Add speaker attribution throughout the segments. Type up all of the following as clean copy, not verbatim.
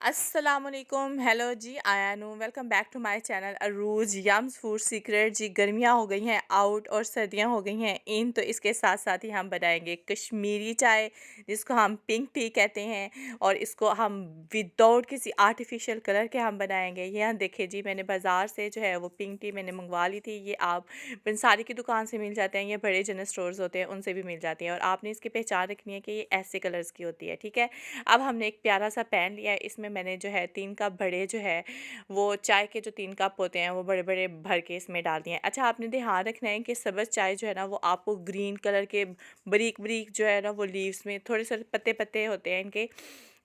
Speaker 1: अस्सलामुअलैकुम हेलो जी आयानू welcome back to my channel Arooj yums food secret जी। गर्मियाँ हो गई हैं आउट और सर्दियाँ हो गई हैं इन, तो इसके साथ साथ ही हम बनाएंगे कश्मीरी चाय, जिसको हम पिंक टी कहते हैं। और इसको हम विदाउट किसी आर्टिफिशियल कलर के हम बनाएंगे। यहाँ देखिए जी, मैंने बाज़ार से जो है वो पिंक टी मैंने मंगवा ली थी। ये आप पंसारी की दुकान से मिल जाते हैं, ये बड़े जनरल स्टोर्स होते हैं उनसे भी मिल जाती हैं। और आपने इसकी पहचान रखनी है कि ये ऐसे कलर्स की होती है, ठीक है। अब हमने एक प्यारा सा पैन लिया है, इसमें मैंने जो है 3 कप बड़े जो है वो चाय के जो 3 कप होते हैं वो बड़े-बड़े भर के इसमें डाल दिए हैं। अच्छा, आपने ध्यान रखना है कि सब्ज़ चाय जो है ना वो आपको ग्रीन कलर के बारीक-बारीक जो है ना वो लीव्स में थोड़े-से पत्ते-पत्ते होते हैं इनके,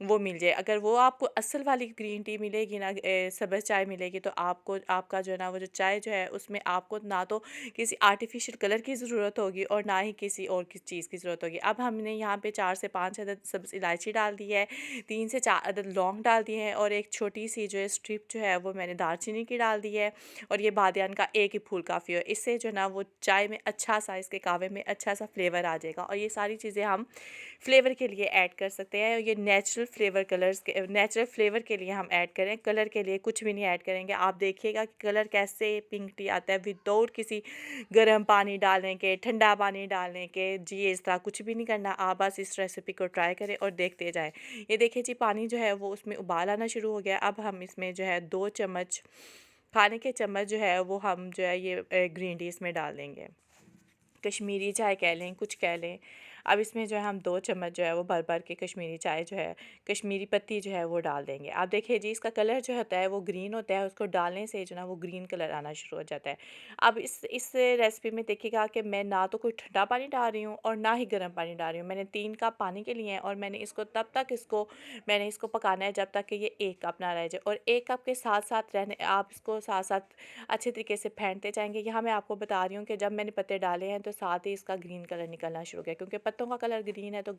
Speaker 1: वो मिल जाए। अगर वो आपको असल वाली ग्रीन टी मिलेगी ना, सब्ज़ चाय मिलेगी, तो आपको आपका जो है ना वो जो चाय जो है उसमें आपको ना तो किसी आर्टिफिशियल कलर की ज़रूरत होगी और ना ही किसी और किस चीज़ की ज़रूरत होगी। अब हमने यहाँ पे 4 से 5 अदद सब्ज़ इलायची डाल दी है, 3 से 4 अदद लौंग डाल दिए हैं और एक छोटी सी जो है स्ट्रिप जो है वो मैंने दालचीनी की डाल दी है। और ये बादियान का एक ही फूल काफ़ी हो, इससे जो है ना वो चाय में अच्छा सा, इसके कहवे में अच्छा सा फ्लेवर आ जाएगा। और ये सारी चीज़ें हम फ्लेवर के लिए ऐड कर सकते हैं। ये नेचुरल फ्लेवर कलर्स के नेचुरल फ्लेवर के लिए हम ऐड करें, कलर के लिए कुछ भी नहीं ऐड करेंगे। आप देखिएगा कि कलर कैसे पिंक टी आता है विदाउट किसी गर्म पानी डालने के, ठंडा पानी डालने के। जी, इस तरह कुछ भी नहीं करना, आप बस इस रेसिपी को ट्राई करें और देखते जाएं। ये देखिए जी, पानी जो है वो उसमें उबाल आना शुरू हो गया। अब हम इसमें जो है 2 चम्मच खाने के चम्मच जो है वो हम जो है ये ग्रीन टी इसमें डाल देंगे। कश्मीरी चाय कह लें, कुछ कह लें। अब इसमें जो है हम 2 चम्मच जो है वो भर-भर के कश्मीरी चाय जो है, कश्मीरी पत्ती जो है वो डाल देंगे। आप देखिए जी, इसका कलर जो होता है वो ग्रीन होता है, उसको डालने से जो है ना वो ग्रीन कलर आना शुरू हो जाता है। अब इस रेसिपी में देखिएगा कि मैं ना तो कोई ठंडा पानी डाल रही हूँ और ना ही गर्म पानी डाल रही हूँ। मैंने 3 कप पानी के लिए हैं और मैंने इसको पकाना है जब तक कि ये 1 कप ना रह जाए। और 1 कप के साथ-साथ रहने आप इसको साथ-साथ अच्छे तरीके से फेंटते जाएँगे। यहाँ मैं आपको बता रही हूँ कि जब मैंने पत्ते डाले हैं तो साथ ही इसका ग्रीन कलर निकलना शुरू हो गया, क्योंकि पत्तों का कलर ग्रीन है तो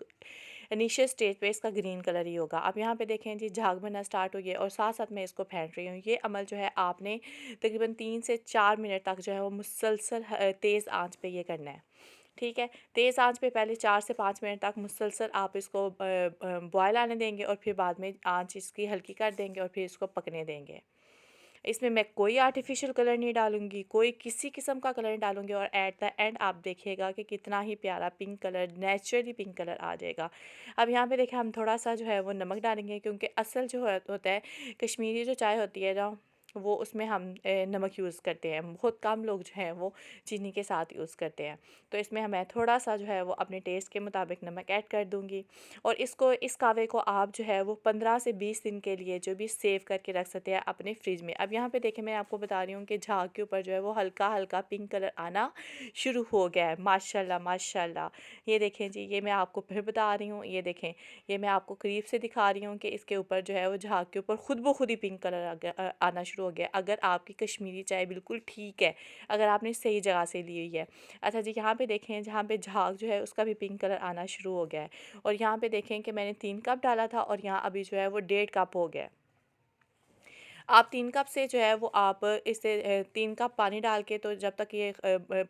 Speaker 1: इनिशियल स्टेज पे इसका ग्रीन कलर ही होगा। अब यहाँ पे देखें जी, झाग बनना स्टार्ट हुई है और साथ-साथ मैं इसको फेंट रही हूँ। ये अमल जो है आपने तकरीबन 3 से 4 मिनट तक जो है वो मुसलसल तेज़ आँच पे ये करना है। ठीक है? तेज़ आँच पे पहले 4 से 5 मिनट तक मुसलसल आप इसको बॉयल आने देंगे और फिर बाद में आँच इसकी हल्की कर देंगे और फिर इसको पकने देंगे। इसमें मैं कोई आर्टिफ़िशियल कलर नहीं डालूँगी, कोई किसी किस्म का कलर नहीं डालूँगी। और एट द एंड आप देखिएगा कि कितना ही प्यारा pink colour, naturally pink colour आ जाएगा। अब यहाँ पे देखिए, हम थोड़ा-सा जो है वो नमक डालेंगे, क्योंकि असल जो है होता है कश्मीरी जो चाय होती है ना, वो उसमें हम नमक यूज़ करते हैं। बहुत कम लोग जो हैं वो चीनी के साथ यूज़ करते हैं। तो इसमें मैं थोड़ा-सा जो है वो अपने टेस्ट के मुताबिक नमक ऐड कर दूँगी। और इस कहवे को आप जो है वो 15 से 20 दिन के लिए जो भी सेव करके रख सकते हैं अपने फ्रिज में। अब यहाँ पे देखिए, मैं आपको बता रही हूँ कि झाग के ऊपर जो है वो हल्का-हल्का पिंक कलर आना शुरू हो गया है। माशाल्लाह, माशाल्लाह। ये देखें जी, ये मैं आपको फिर बता रही हूँ, ये देखें, ये मैं आपको करीब से दिखा रही हूँ कि इसके ऊपर जो है वो झाग के ऊपर खुद ब खुद ही पिंक कलर आना शुरू हो गया। अगर आपकी कश्मीरी चाय बिल्कुल ठीक है, अगर आपने सही जगह से ली हुई है। अच्छा जी, यहाँ पे देखें, जहाँ पे झाग जो है उसका भी पिंक कलर आना शुरू हो गया है। और यहाँ पे देखें कि मैंने 3 कप डाला था और यहाँ अभी जो है वो 1.5 कप हो गया है। आप 3 कप से जो है वो आप इसे 3 कप पानी डाल के, तो जब तक ये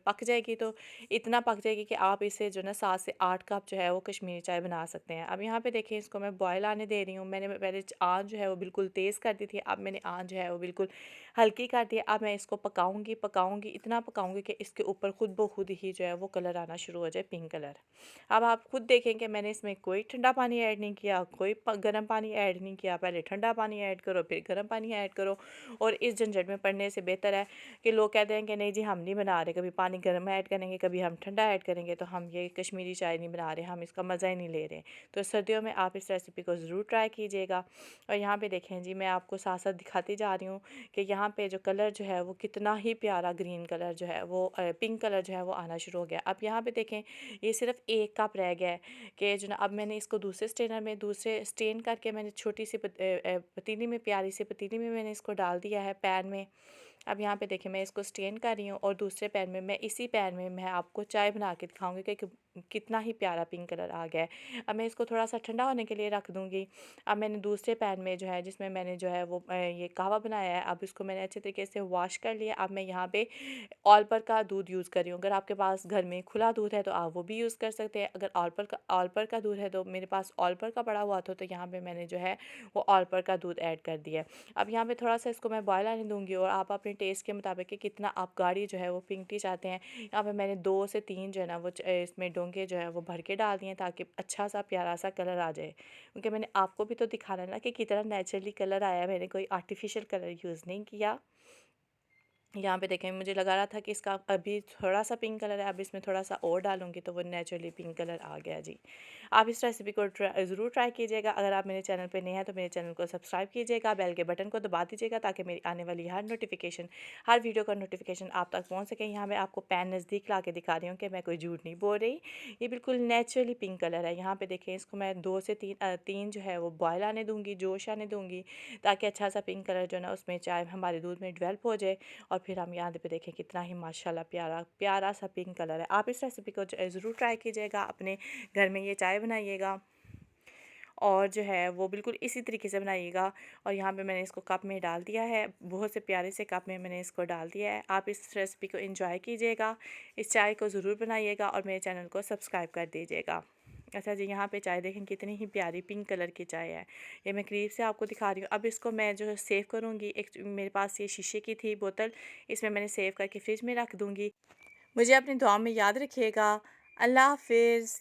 Speaker 1: पक जाएगी तो इतना पक जाएगी कि आप इसे जो है ना 7 से 8 कप जो है वो कश्मीरी चाय बना सकते हैं। अब यहाँ पे देखिए, इसको मैं बॉयल आने दे रही हूँ। मैंने पहले आँच जो है वो बिल्कुल तेज़ कर दी थी, अब मैंने आँच जो है वो बिल्कुल हल्की कर दी है। अब मैं इसको पकाऊँगी, पकाऊँगी, इतना पकाऊँगी कि इसके ऊपर खुद ब खुद ही जो है वो कलर आना शुरू हो जाए, पिंक कलर। अब आप खुद देखें कि मैंने इसमें कोई ठंडा पानी ऐड नहीं किया, कोई गर्म पानी ऐड नहीं किया। पहले ठंडा पानी ऐड करो, फिर गर्म पानी ऐड करो। और इस झंझट में पड़ने से बेहतर है कि लोग कहते हैं कि नहीं जी, हम नहीं बना रहे, कभी पानी गर्म ऐड करेंगे, कभी हम ठंडा ऐड करेंगे, तो हम ये कश्मीरी चाय नहीं बना रहे, हम इसका मज़ा ही नहीं ले रहे। तो सर्दियों में आप इस रेसिपी को ज़रूर ट्राई कीजिएगा। और यहाँ पे देखें जी, मैं आपको साथ साथ दिखाती जा रही हूँ कि यहाँ पे जो कलर जो है वो कितना ही प्यारा ग्रीन कलर जो है वो पिंक कलर जो है वो आना शुरू हो गया। अब यहाँ पे देखें, ये सिर्फ 1 कप रह गया है कि जो ना, अब मैंने इसको दूसरे स्ट्रेनर में दूसरे स्टेन करके मैंने छोटी सी पतीली में, प्यारी सी पतीली में मैंने इसको डाल दिया है पैन में। अब यहाँ पे देखिए मैं इसको स्टेन कर रही हूँ और दूसरे पैन में इसी पैन में मैं आपको चाय बना के दिखाऊंगी कि कितना ही प्यारा पिंक कलर आ गया है। अब मैं इसको थोड़ा सा ठंडा होने के लिए रख दूँगी। अब मैंने दूसरे पैन में जो है जिसमें मैंने जो है वो ये कहवा बनाया है, अब इसको मैंने अच्छे तरीके से वॉश कर लिया। अब मैं यहाँ पे ऑलपर का दूध यूज़ कर रही हूँ। अगर आपके पास घर में खुला दूध है तो आप वो भी यूज़ कर सकते हैं। अगर ऑलपर का दूध है तो मेरे पास ऑलपर का पड़ा हुआ था, तो यहाँ पे मैंने जो है वो ऑलपर का दूध ऐड कर दिया है। अब यहाँ पे थोड़ा-सा इसको मैं बॉयल आने दूँगी और आप अपने टेस्ट के मुताबिक कि कितना आप गाढ़ी जो है वो पिंक टी चाहते हैं। यहाँ पे मैंने 2 से 3 जो है ना वो इसमें डोंगे जो है वो भर के डाल दिए हैं, ताकि अच्छा-सा प्यारा-सा कलर आ जाए। क्योंकि मैंने आपको भी तो दिखाना है ना कि कितना नेचुरली कलर आया है, मैंने कोई आर्टिफ़िशियल कलर यूज़ नहीं किया। यहाँ पे देखें, मुझे लगा रहा था कि इसका अभी थोड़ा-सा पिंक कलर है, अब इसमें थोड़ा-सा और डालूँगी तो वो नेचुरली पिंक कलर आ गया जी। आप इस रेसिपी को ज़रूर ट्राई कीजिएगा। अगर आप मेरे चैनल पे नए हैं तो मेरे चैनल को सब्सक्राइब कीजिएगा, बेल के बटन को दबा दीजिएगा ताकि मेरी आने वाली हर वीडियो का नोटिफिकेशन आप तक पहुँच सके। यहाँ मैं आपको पैन नज़दीक ला के दिखा रही हूँ कि मैं कोई झूठ नहीं बोल रही। ये बिल्कुल नेचुरली पिंक कलर है। यहाँ पे देखें, इसको मैं 2 से 3 जो है वो बॉयल आने दूँगी, जोश आने दूँगी, ताकि अच्छा-सा पिंक कलर जो है ना उसमें चाय हमारे दूध में डेवलप हो जाए। और फिर हम यहाँ पे देखें कितना ही माशाल्लाह प्यारा प्यारा सा पिंक कलर है। आप इस रेसिपी को ज़रूर ट्राई कीजिएगा, अपने घर में ये चाय बनाइएगा और जो है वो बिल्कुल इसी तरीके से बनाइएगा। और यहाँ पे मैंने इसको कप में डाल दिया है, बहुत से प्यारे से कप में मैंने इसको डाल दिया है। आप इस रेसिपी को एंजॉय कीजिएगा, इस चाय को ज़रूर बनाइएगा और मेरे चैनल को सब्सक्राइब कर दीजिएगा। अच्छा जी, यहाँ पे चाय देखें कितनी ही प्यारी पिंक कलर की चाय है। ये मैं करीब से आपको दिखा रही हूँ। अब इसको मैं जो है सेव करूँगी। एक मेरे पास ये शीशे की थी बोतल, इसमें मैंने सेव करके फ्रिज में रख दूँगी। मुझे अपनी दुआ में याद रखिएगा। अल्लाह हाफ़िज़।